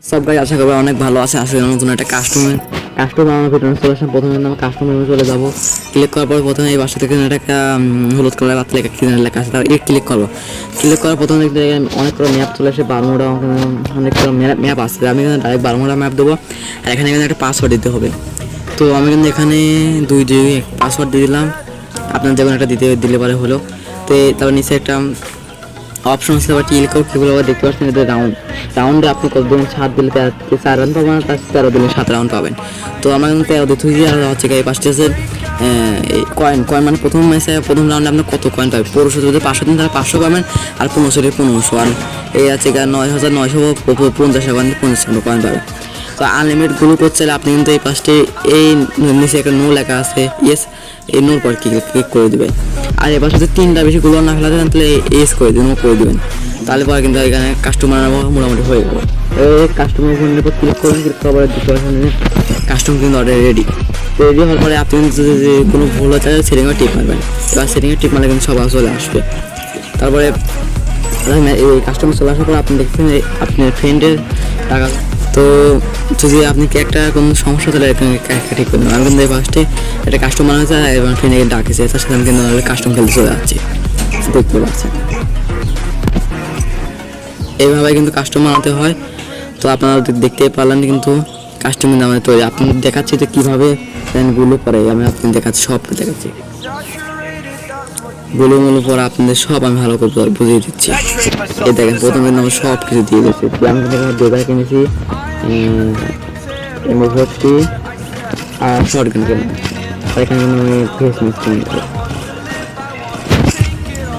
সব গাই আশা করি অনেক ভালো আছে। আসলে নতুন একটা কাস্টমার আমার ভিতরে চলে আসলাম। প্রথমে আমি কাস্টমারে চলে যাবো। ক্লিক করার পর প্রথমে এই বাসা থেকে একটা হলুদ কালার বাচ্চা লেখা কি লেখা আছে, তার ক্লিক করবো। ক্লিক করার প্রথমে দেখতে অনেক করে ম্যাপ চলে আসে। বারমুডা অনেক করে ম্যাপ আসছে। আমি কিন্তু ডাইরেক্ট বারমুডা ম্যাপ দেবো। আর এখানে কিন্তু একটা পাসওয়ার্ড দিতে হবে। তো আমি কিন্তু এখানে 2 পাসওয়ার্ড দিয়ে দিলাম। আপনার যে কোনো একটা দিলে পরে হলো। তো তারপর নিচে একটা অপশন আছে, আবার ক্লিক করে সেগুলো আবার দেখতে পাচ্ছেন। এটা রাউন্ডে আপনি কত দিন 7 দিলে 4 রাউন্ড পাবেন, তার 13 দিলে 7 রাউন্ড পাবেন। তো আমার কিন্তু 13 দিতে আর হচ্ছে এই পাঁচটি আছে কয়েন মানে প্রথম ম্যাচে প্রথম রাউন্ডে আপনি কত কয়েন পাবেন। 1500 যদি 500 দিন তাহলে 500 পাবেন, আর 1500 আর এই আছে 9950 কয়েন পাবেন। তো আনলিমিটেড গ্রুপ হচ্ছে আপনি কিন্তু এই পাঁচটি এই নিচে একটা নো লেখা আছে, ইয়েস, এই নোর পর ক্লিক করে দেবেন। আর এবার যদি 3টা বেশি গুলো না খেলাতে তাহলে এস করে দেবেন, ও করে দেবেন। তাহলে পরে কিন্তু এখানে কাস্টমার মোটামুটি হয়ে যাবে। এই কাস্টমার ফোনের উপর ক্লিক করবেন, ক্লিক করার কাস্টমার কিন্তু অলরেডি রেডি হওয়ার পরে আপনি যদি কোনো ভুল হচ্ছে সেটিংয়ে টিপ মারবেন। এবার সেটিংয়ে টিপ মারলে কিন্তু সবাই চলে আসবে। তারপরে এই কাস্টমার চলে আসার পর আপনি দেখছেন আপনার ফ্রেন্ডের টাকা। তো যদি আপনি কি একটা কোনো সমস্যা তাহলে ঠিক করবেন। আমি কিন্তু এই ফার্স্টে একটা কাস্টমার হয়েছে, এবং ফ্রেন্ডকে ডাকেছে, তার সাথে আমি কিন্তু কাস্টম খেলতে চলে যাচ্ছি, দেখতে পাচ্ছেন। এইভাবে কিন্তু কাস্টমার আনতে হয়। তো আপনারা দেখতে পারলেন কিন্তু কাস্টম কিন্তু আমাদের তৈরি। আপনি দেখাচ্ছি তো কীভাবে গুলো পরে আমি আপনি দেখাচ্ছি, সব দেখাচ্ছি গুলো পরে আপনাদের সব আমি ভালো করে বুঝিয়ে দিচ্ছি। এই দেখেন প্রথমে কিন্তু আমি সব কিছু দিয়ে দিচ্ছি। আমি কিন্তু ডেবার কিনেছি, ভর্তি আর শর্ট গান কিনে, আর এখানে কিন্তু আমি ফেস মিস কিনেছি।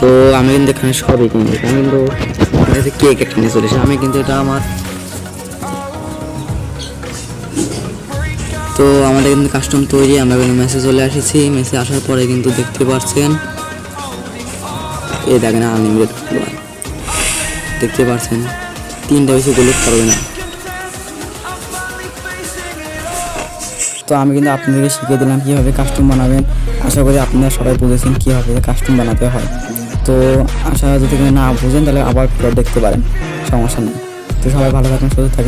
তো আমি কিন্তু এখানে সবই কিনেছি। আমি কিন্তু কেক একটা নিয়ে চলেছি। আমি কিন্তু এটা আমার তো আমাদের কিন্তু কাস্টম তৈরি। আমরা কিন্তু মেসেজ চলে এসেছি। মেসেজ আসার পরে কিন্তু দেখতে পাচ্ছেন এই দেখেন আনলিমিটেড দেখতে পাচ্ছেন, 3টা বেশি গুলো করবে না। তো আমি কিন্তু আপনাদেরকে শিখিয়ে দিলাম কীভাবে কাস্টম বানাবেন। আশা করি আপনারা সবাই বুঝেছেন কীভাবে কাস্টম বানাতে হয়। তো আশা যদি না বুঝেন তাহলে আবার দেখতে পারেন, সমস্যা নেই। তো সবাই ভালো থাকেন, সুস্থ থাকেন।